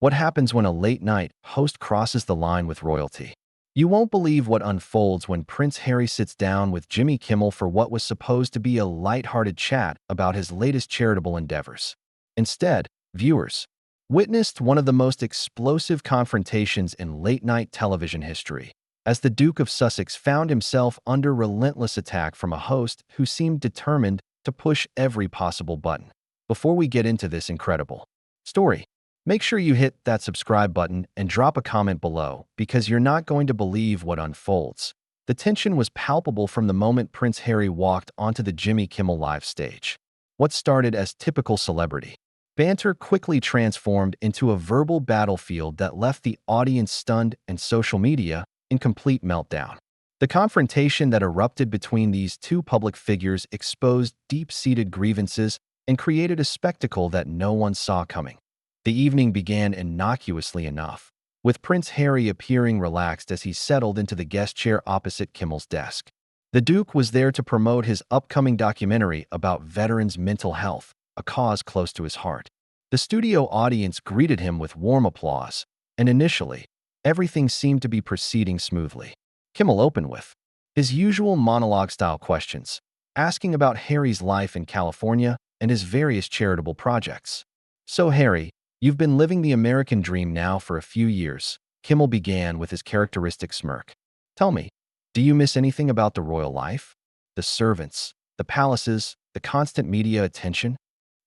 What happens when a late-night host crosses the line with royalty? You won't believe what unfolds when Prince Harry sits down with Jimmy Kimmel for what was supposed to be a light-hearted chat about his latest charitable endeavors. Instead, viewers witnessed one of the most explosive confrontations in late-night television history, as the Duke of Sussex found himself under relentless attack from a host who seemed determined to push every possible button. Before we get into this incredible story, make sure you hit that subscribe button and drop a comment below because you're not going to believe what unfolds. The tension was palpable from the moment Prince Harry walked onto the Jimmy Kimmel Live stage. What started as typical celebrity banter quickly transformed into a verbal battlefield that left the audience stunned and social media in complete meltdown. The confrontation that erupted between these two public figures exposed deep-seated grievances and created a spectacle that no one saw coming. The evening began innocuously enough, with Prince Harry appearing relaxed as he settled into the guest chair opposite Kimmel's desk. The Duke was there to promote his upcoming documentary about veterans' mental health, a cause close to his heart. The studio audience greeted him with warm applause, and initially, everything seemed to be proceeding smoothly. Kimmel opened with his usual monologue-style questions, asking about Harry's life in California and his various charitable projects. "So, Harry, you've been living the American dream now for a few years," Kimmel began with his characteristic smirk. "Tell me, do you miss anything about the royal life? The servants, the palaces, the constant media attention?"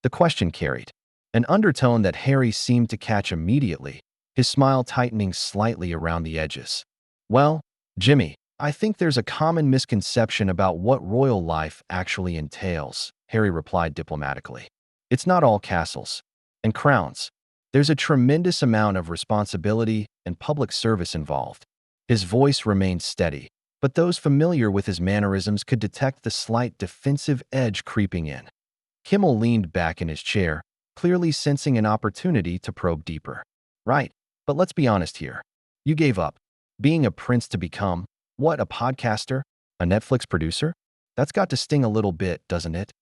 The question carried an undertone that Harry seemed to catch immediately, his smile tightening slightly around the edges. "Well, Jimmy, I think there's a common misconception about what royal life actually entails," Harry replied diplomatically. "It's not all castles and crowns. There's a tremendous amount of responsibility and public service involved." His voice remained steady, but those familiar with his mannerisms could detect the slight defensive edge creeping in. Kimmel leaned back in his chair, clearly sensing an opportunity to probe deeper. "Right, but let's be honest here. You gave up being a prince to become, what, a podcaster? A Netflix producer? That's got to sting a little bit, doesn't it?"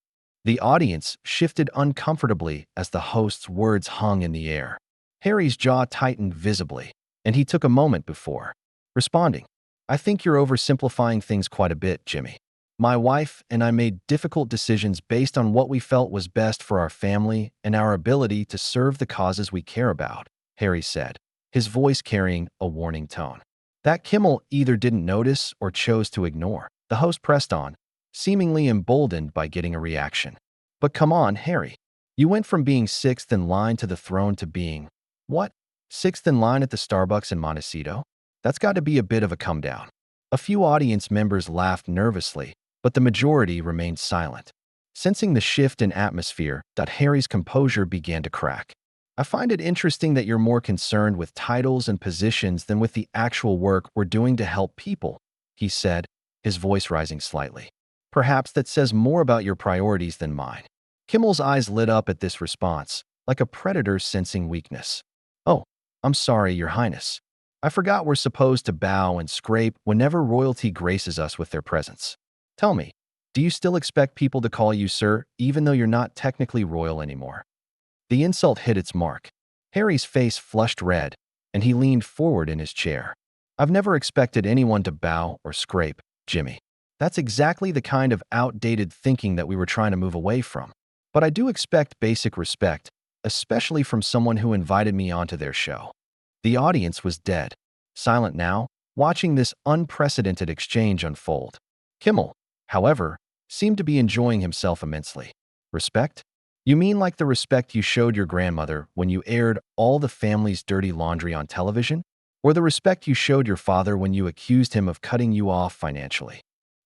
The audience shifted uncomfortably as the host's words hung in the air. Harry's jaw tightened visibly, and he took a moment before responding. "I think you're oversimplifying things quite a bit, Jimmy. My wife and I made difficult decisions based on what we felt was best for our family and our ability to serve the causes we care about," Harry said, his voice carrying a warning tone. That Kimmel either didn't notice or chose to ignore. The host pressed on, seemingly emboldened by getting a reaction. "But come on, Harry. You went from being sixth in line to the throne to being, what, sixth in line at the Starbucks in Montecito? That's got to be a bit of a come down." A few audience members laughed nervously, but the majority remained silent. Sensing the shift in atmosphere, Harry's composure began to crack. "I find it interesting that you're more concerned with titles and positions than with the actual work we're doing to help people," he said, his voice rising slightly. "Perhaps that says more about your priorities than mine." Kimmel's eyes lit up at this response, like a predator sensing weakness. "Oh, I'm sorry, Your Highness. I forgot we're supposed to bow and scrape whenever royalty graces us with their presence. Tell me, do you still expect people to call you sir, even though you're not technically royal anymore?" The insult hit its mark. Harry's face flushed red, and he leaned forward in his chair. "I've never expected anyone to bow or scrape, Jimmy. That's exactly the kind of outdated thinking that we were trying to move away from. But I do expect basic respect, especially from someone who invited me onto their show." The audience was dead, silent now, watching this unprecedented exchange unfold. Kimmel, however, seemed to be enjoying himself immensely. "Respect? You mean like the respect you showed your grandmother when you aired all the family's dirty laundry on television? Or the respect you showed your father when you accused him of cutting you off financially?"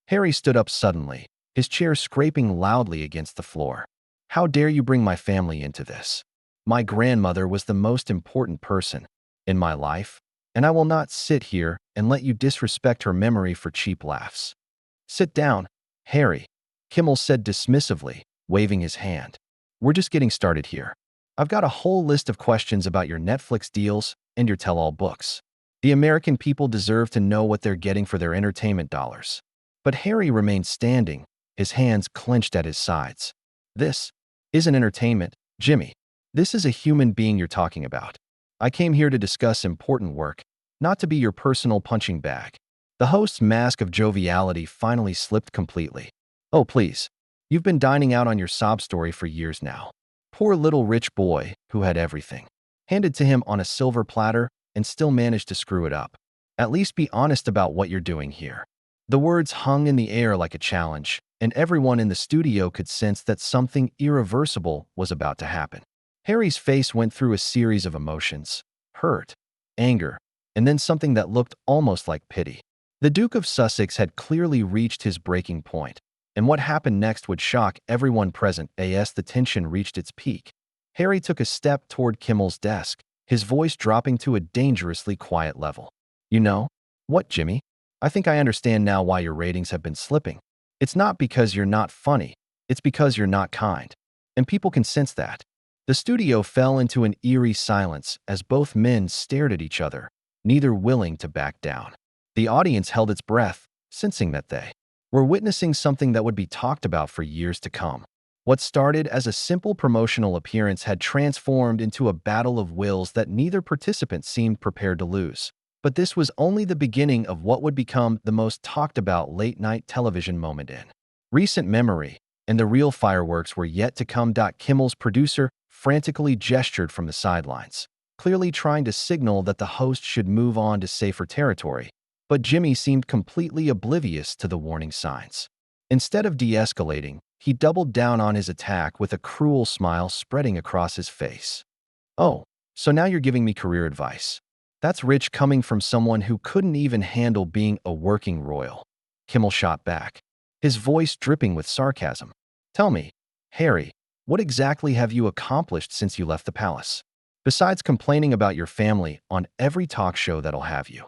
Harry stood up suddenly, his chair scraping loudly against the floor. "How dare you bring my family into this? My grandmother was the most important person in my life, and I will not sit here and let you disrespect her memory for cheap laughs." "Sit down, Harry," Kimmel said dismissively, waving his hand. "We're just getting started here. I've got a whole list of questions about your Netflix deals and your tell-all books. The American people deserve to know what they're getting for their entertainment dollars." But Harry remained standing, his hands clenched at his sides. "This isn't entertainment, Jimmy. This is a human being you're talking about. I came here to discuss important work, not to be your personal punching bag. The host's mask of joviality finally slipped completely. Oh, please. You've been dining out on your sob story for years now. Poor little rich boy who had everything handed to him on a silver platter and still managed to screw it up. At least be honest about what you're doing here. The words hung in the air like a challenge, and everyone in the studio could sense that something irreversible was about to happen. Harry's face went through a series of emotions: hurt, anger, and then something that looked almost like pity. The Duke of Sussex had clearly reached his breaking point, and what happened next would shock everyone present as the tension reached its peak. Harry took a step toward Kimmel's desk, his voice dropping to a dangerously quiet level. You know what, Jimmy? I think I understand now why your ratings have been slipping. It's not because you're not funny, it's because you're not kind. And people can sense that. The studio fell into an eerie silence as both men stared at each other, neither willing to back down. The audience held its breath, sensing that they were witnessing something that would be talked about for years to come. What started as a simple promotional appearance had transformed into a battle of wills that neither participant seemed prepared to lose. But this was only the beginning of what would become the most talked about late-night television moment in recent memory, and the real fireworks were yet to come. Kimmel's producer frantically gestured from the sidelines, clearly trying to signal that the host should move on to safer territory, but Jimmy seemed completely oblivious to the warning signs. Instead of de-escalating, he doubled down on his attack with a cruel smile spreading across his face. Oh, so now you're giving me career advice. That's rich coming from someone who couldn't even handle being a working royal. Kimmel shot back, his voice dripping with sarcasm. Tell me, Harry, what exactly have you accomplished since you left the palace? Besides complaining about your family on every talk show that'll have you.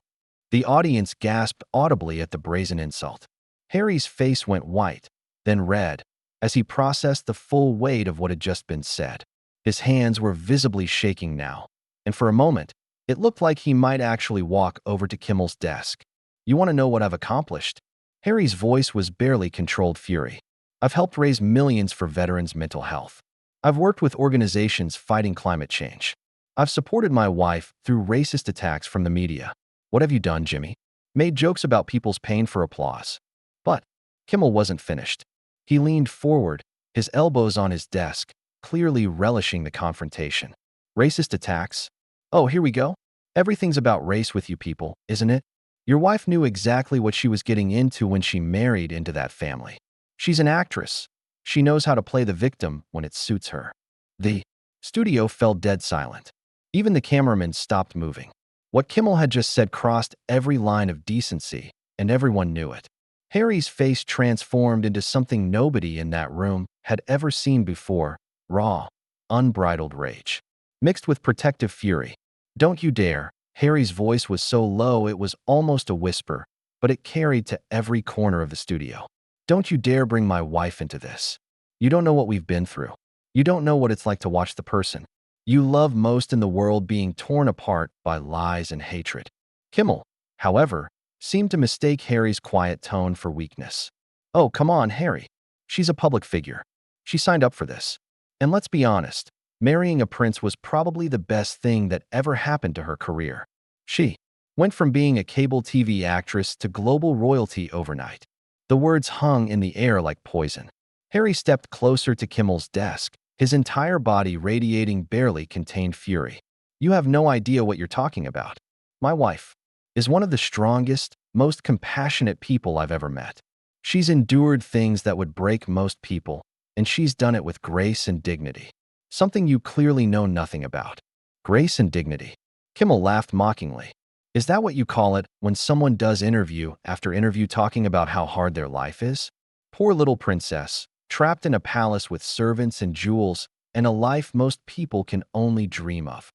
The audience gasped audibly at the brazen insult. Harry's face went white, then red, as he processed the full weight of what had just been said. His hands were visibly shaking now, and for a moment, it looked like he might actually walk over to Kimmel's desk. You want to know what I've accomplished? Harry's voice was barely controlled fury. I've helped raise millions for veterans' mental health. I've worked with organizations fighting climate change. I've supported my wife through racist attacks from the media. What have you done, Jimmy? Made jokes about people's pain for applause. But Kimmel wasn't finished. He leaned forward, his elbows on his desk, clearly relishing the confrontation. Racist attacks? Oh, here we go. Everything's about race with you people, isn't it? Your wife knew exactly what she was getting into when she married into that family. She's an actress. She knows how to play the victim when it suits her. The studio fell dead silent. Even the cameramen stopped moving. What Kimmel had just said crossed every line of decency, and everyone knew it. Harry's face transformed into something nobody in that room had ever seen before: raw, unbridled rage, mixed with protective fury. Don't you dare. Harry's voice was so low it was almost a whisper, but it carried to every corner of the studio. Don't you dare bring my wife into this. You don't know what we've been through. You don't know what it's like to watch the person you love most in the world being torn apart by lies and hatred. Kimmel, however, seemed to mistake Harry's quiet tone for weakness. Oh, come on, Harry. She's a public figure. She signed up for this. And let's be honest, marrying a prince was probably the best thing that ever happened to her career. She went from being a cable TV actress to global royalty overnight. The words hung in the air like poison. Harry stepped closer to Kimmel's desk, his entire body radiating barely contained fury. You have no idea what you're talking about. My wife is one of the strongest, most compassionate people I've ever met. She's endured things that would break most people, and she's done it with grace and dignity. Something you clearly know nothing about. Grace and dignity. Kimmel laughed mockingly. Is that what you call it when someone does interview after interview talking about how hard their life is? Poor little princess, trapped in a palace with servants and jewels and a life most people can only dream of.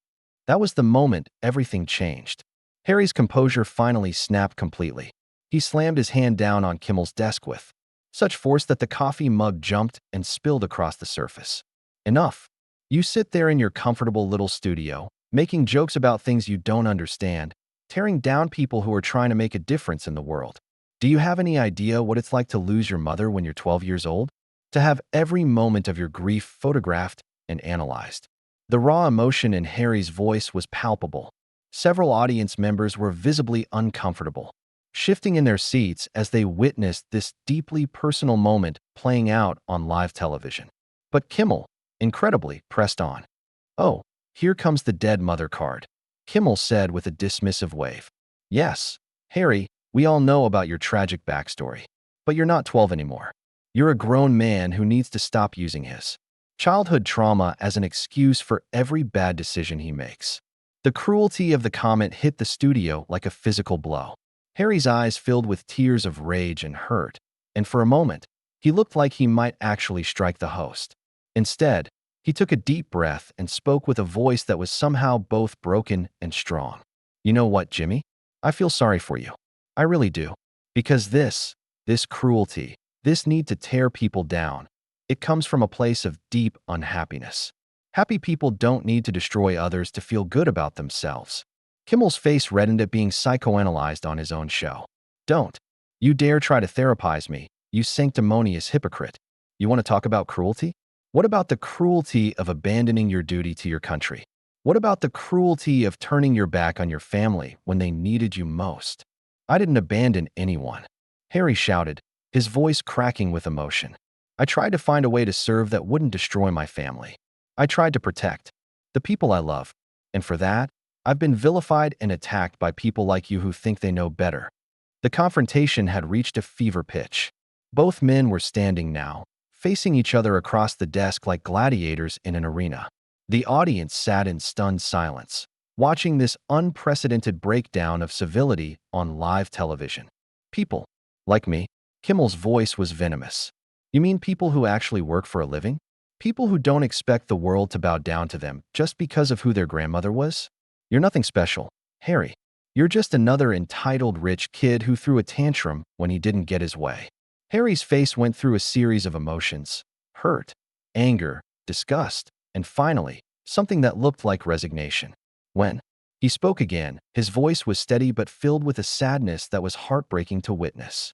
That was the moment everything changed. Harry's composure finally snapped completely. He slammed his hand down on Kimmel's desk with such force that the coffee mug jumped and spilled across the surface. Enough. You sit there in your comfortable little studio, making jokes about things you don't understand, tearing down people who are trying to make a difference in the world. Do you have any idea what it's like to lose your mother when you're 12 years old? To have every moment of your grief photographed and analyzed? The raw emotion in Harry's voice was palpable. Several audience members were visibly uncomfortable, shifting in their seats as they witnessed this deeply personal moment playing out on live television. But Kimmel, incredibly, pressed on. "Oh, here comes the dead mother card," Kimmel said with a dismissive wave. "Yes, Harry, we all know about your tragic backstory. But you're not 12 anymore. You're a grown man who needs to stop using his childhood trauma as an excuse for every bad decision he makes." The cruelty of the comment hit the studio like a physical blow. Harry's eyes filled with tears of rage and hurt, and for a moment, he looked like he might actually strike the host. Instead, he took a deep breath and spoke with a voice that was somehow both broken and strong. "You know what, Jimmy? I feel sorry for you. I really do. Because this cruelty, this need to tear people down, it comes from a place of deep unhappiness. Happy people don't need to destroy others to feel good about themselves." Kimmel's face reddened at being psychoanalyzed on his own show. "Don't you dare try to therapize me, you sanctimonious hypocrite. You want to talk about cruelty? What about the cruelty of abandoning your duty to your country? What about the cruelty of turning your back on your family when they needed you most?" "I didn't abandon anyone," Harry shouted, his voice cracking with emotion. "I tried to find a way to serve that wouldn't destroy my family. I tried to protect the people I love, and for that, I've been vilified and attacked by people like you who think they know better." The confrontation had reached a fever pitch. Both men were standing now, facing each other across the desk like gladiators in an arena. The audience sat in stunned silence, watching this unprecedented breakdown of civility on live television. "People like me," Kimmel's voice was venomous. "You mean people who actually work for a living? People who don't expect the world to bow down to them just because of who their grandmother was? You're nothing special, Harry. You're just another entitled rich kid who threw a tantrum when he didn't get his way." Harry's face went through a series of emotions: hurt, anger, disgust, and finally, something that looked like resignation. When he spoke again, his voice was steady but filled with a sadness that was heartbreaking to witness.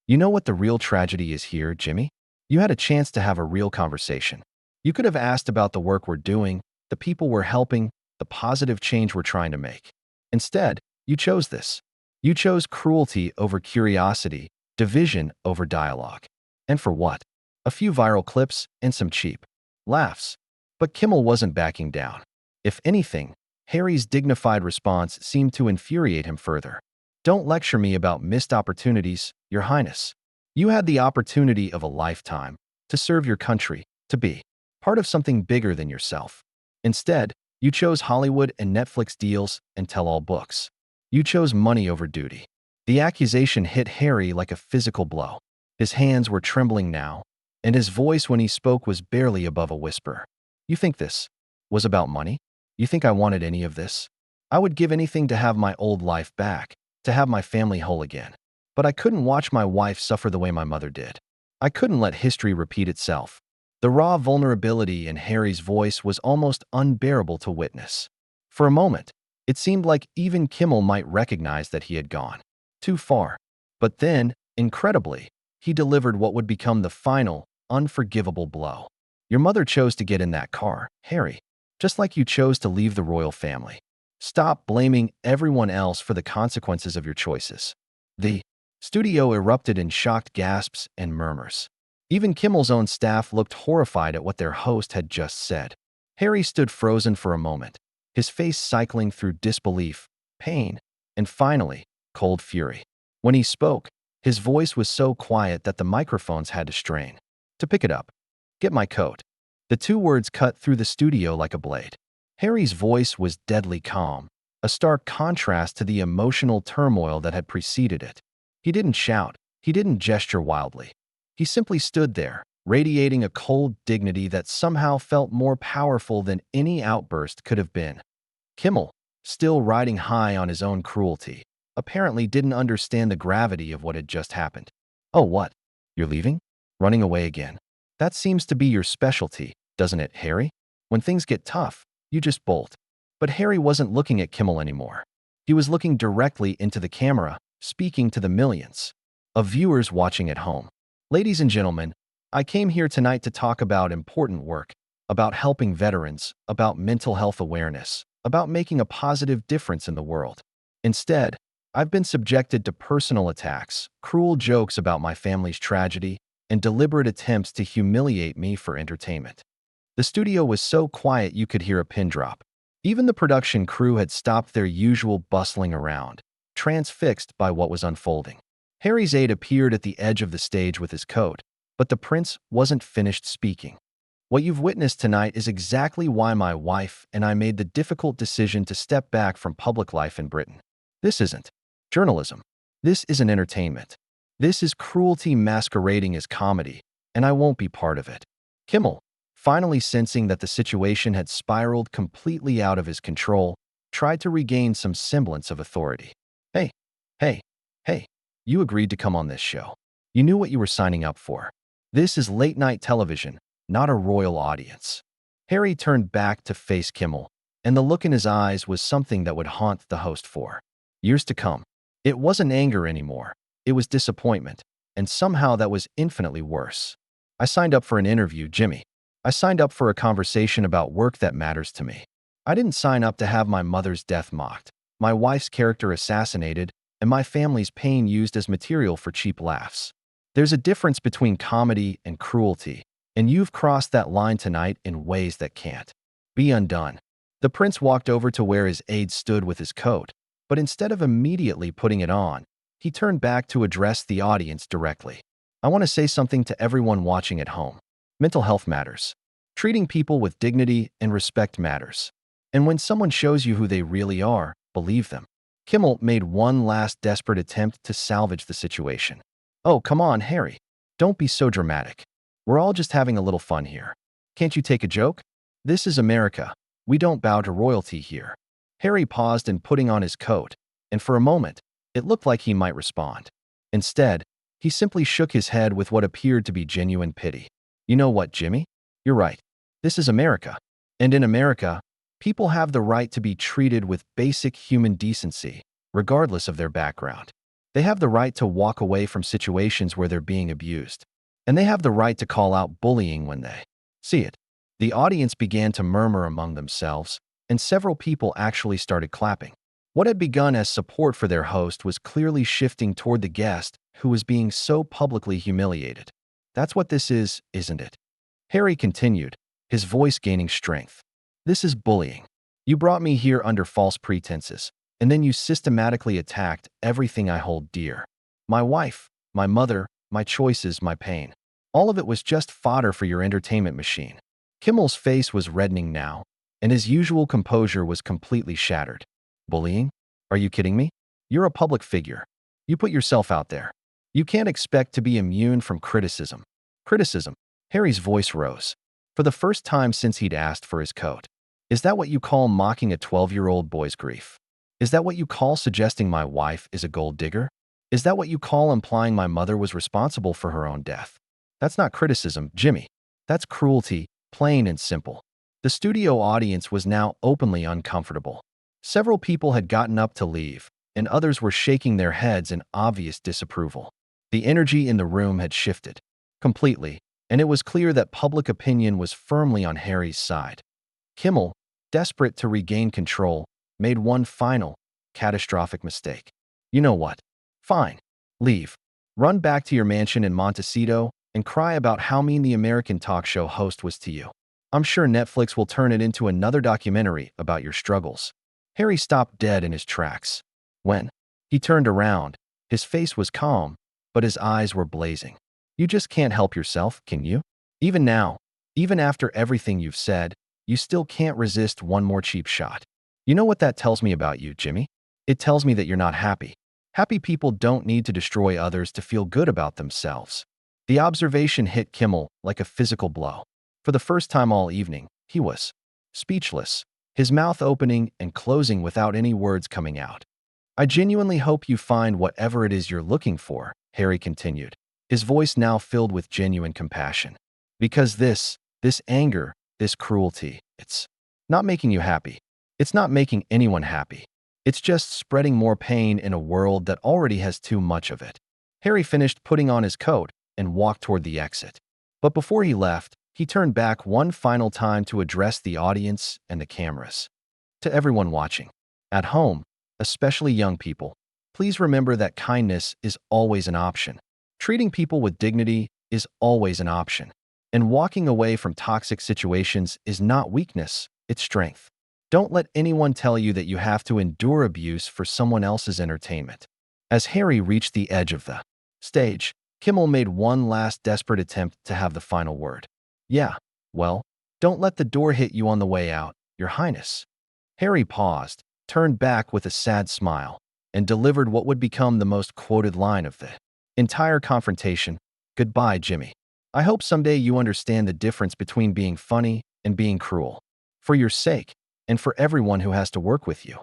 "You know what the real tragedy is here, Jimmy? You had a chance to have a real conversation. You could have asked about the work we're doing, the people we're helping, the positive change we're trying to make. Instead, you chose this. You chose cruelty over curiosity, division over dialogue. And for what? A few viral clips and some cheap laughs." But Kimmel wasn't backing down. If anything, Harry's dignified response seemed to infuriate him further. "Don't lecture me about missed opportunities, Your Highness. You had the opportunity of a lifetime to serve your country, to be part of something bigger than yourself. Instead, you chose Hollywood and Netflix deals and tell-all books. You chose money over duty." The accusation hit Harry like a physical blow. His hands were trembling now, and his voice when he spoke was barely above a whisper. "You think this was about money? You think I wanted any of this? I would give anything to have my old life back, to have my family whole again. But I couldn't watch my wife suffer the way my mother did. I couldn't let history repeat itself." The raw vulnerability in Harry's voice was almost unbearable to witness. For a moment, it seemed like even Kimmel might recognize that he had gone too far. But then, incredibly, he delivered what would become the final, unforgivable blow. "Your mother chose to get in that car, Harry, just like you chose to leave the royal family. Stop blaming everyone else for the consequences of your choices." The studio erupted in shocked gasps and murmurs. Even Kimmel's own staff looked horrified at what their host had just said. Harry stood frozen for a moment, his face cycling through disbelief, pain, and finally, cold fury. When he spoke, his voice was so quiet that the microphones had to strain to pick it up. "Get my coat." The two words cut through the studio like a blade. Harry's voice was deadly calm, a stark contrast to the emotional turmoil that had preceded it. He didn't shout, he didn't gesture wildly. He simply stood there, radiating a cold dignity that somehow felt more powerful than any outburst could have been. Kimmel, still riding high on his own cruelty, apparently didn't understand the gravity of what had just happened. "Oh, what? You're leaving? Running away again? That seems to be your specialty, doesn't it, Harry? When things get tough, you just bolt." But Harry wasn't looking at Kimmel anymore. He was looking directly into the camera, speaking to the millions of viewers watching at home. "Ladies and gentlemen, I came here tonight to talk about important work, about helping veterans, about mental health awareness, about making a positive difference in the world. Instead, I've been subjected to personal attacks, cruel jokes about my family's tragedy, and deliberate attempts to humiliate me for entertainment. The studio was so quiet you could hear a pin drop. Even the production crew had stopped their usual bustling around, transfixed by what was unfolding. Harry's aide appeared at the edge of the stage with his coat, but the prince wasn't finished speaking. What you've witnessed tonight is exactly why my wife and I made the difficult decision to step back from public life in Britain. This isn't journalism. This isn't entertainment. This is cruelty masquerading as comedy, and I won't be part of it. Kimmel, finally sensing that the situation had spiraled completely out of his control, tried to regain some semblance of authority. Hey, hey, hey, you agreed to come on this show. You knew what you were signing up for. This is late-night television, not a royal audience. Harry turned back to face Kimmel, and the look in his eyes was something that would haunt the host for years to come. It wasn't anger anymore. It was disappointment, and somehow that was infinitely worse. I signed up for an interview, Jimmy. I signed up for a conversation about work that matters to me. I didn't sign up to have my mother's death mocked, my wife's character assassinated, and my family's pain used as material for cheap laughs. There's a difference between comedy and cruelty, and you've crossed that line tonight in ways that can't be undone. The prince walked over to where his aide stood with his coat, but instead of immediately putting it on, he turned back to address the audience directly. I want to say something to everyone watching at home. Mental health matters. Treating people with dignity and respect matters. And when someone shows you who they really are, believe them. Kimmel made one last desperate attempt to salvage the situation. Oh, come on, Harry. Don't be so dramatic. We're all just having a little fun here. Can't you take a joke? This is America. We don't bow to royalty here. Harry paused in putting on his coat, and for a moment, it looked like he might respond. Instead, he simply shook his head with what appeared to be genuine pity. You know what, Jimmy? You're right. This is America. And in America, people have the right to be treated with basic human decency, regardless of their background. They have the right to walk away from situations where they're being abused. And they have the right to call out bullying when they see it. The audience began to murmur among themselves, and several people actually started clapping. What had begun as support for their host was clearly shifting toward the guest who was being so publicly humiliated. That's what this is, isn't it? Harry continued, his voice gaining strength. This is bullying. You brought me here under false pretenses, and then you systematically attacked everything I hold dear. My wife, my mother, my choices, my pain. All of it was just fodder for your entertainment machine. Kimmel's face was reddening now, and his usual composure was completely shattered. Bullying? Are you kidding me? You're a public figure. You put yourself out there. You can't expect to be immune from criticism. Criticism? Harry's voice rose, for the first time since he'd asked for his coat. Is that what you call mocking a 12-year-old boy's grief? Is that what you call suggesting my wife is a gold digger? Is that what you call implying my mother was responsible for her own death? That's not criticism, Jimmy. That's cruelty, plain and simple. The studio audience was now openly uncomfortable. Several people had gotten up to leave, and others were shaking their heads in obvious disapproval. The energy in the room had shifted completely, and it was clear that public opinion was firmly on Harry's side. Kimmel, desperate to regain control, made one final, catastrophic mistake. You know what? Fine. Leave. Run back to your mansion in Montecito and cry about how mean the American talk show host was to you. I'm sure Netflix will turn it into another documentary about your struggles. Harry stopped dead in his tracks. When he turned around, his face was calm, but his eyes were blazing. You just can't help yourself, can you? Even now, even after everything you've said, you still can't resist one more cheap shot. You know what that tells me about you, Jimmy? It tells me that you're not happy. Happy people don't need to destroy others to feel good about themselves. The observation hit Kimmel like a physical blow. For the first time all evening, he was speechless, his mouth opening and closing without any words coming out. I genuinely hope you find whatever it is you're looking for, Harry continued, his voice now filled with genuine compassion. Because this anger, this cruelty, it's not making you happy. It's not making anyone happy. It's just spreading more pain in a world that already has too much of it. Harry finished putting on his coat and walked toward the exit. But before he left, He turned back one final time to address the audience and the cameras. To everyone watching, at home, especially young people, please remember that kindness is always an option. Treating people with dignity is always an option. And walking away from toxic situations is not weakness, it's strength. Don't let anyone tell you that you have to endure abuse for someone else's entertainment. As Harry reached the edge of the stage, Kimmel made one last desperate attempt to have the final word. Yeah, well, don't let the door hit you on the way out, Your Highness. Harry paused, turned back with a sad smile, and delivered what would become the most quoted line of the entire confrontation. Goodbye, Jimmy. I hope someday you understand the difference between being funny and being cruel. For your sake, and for everyone who has to work with you.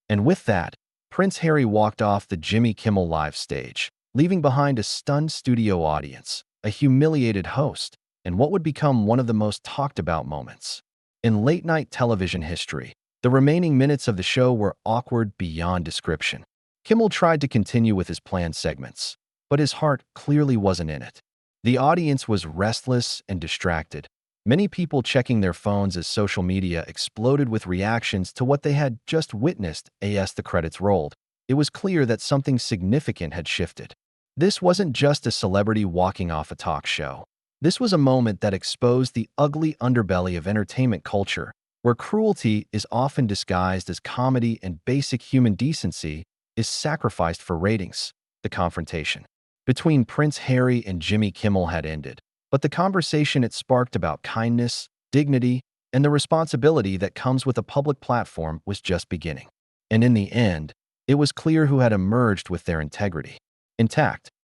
And with that, Prince Harry walked off the Jimmy Kimmel live stage, leaving behind a stunned studio audience, a humiliated host, and what would become one of the most talked about moments. In late-night television history, the remaining minutes of the show were awkward beyond description. Kimmel tried to continue with his planned segments, but his heart clearly wasn't in it. The audience was restless and distracted, many people checking their phones as social media exploded with reactions to what they had just witnessed as the credits rolled. It was clear that something significant had shifted. This wasn't just a celebrity walking off a talk show. This was a moment that exposed the ugly underbelly of entertainment culture, where cruelty is often disguised as comedy and basic human decency is sacrificed for ratings. The confrontation between Prince Harry and Jimmy Kimmel had ended, but the conversation it sparked about kindness, dignity, and the responsibility that comes with a public platform was just beginning. And in the end, it was clear who had emerged with their integrity intact.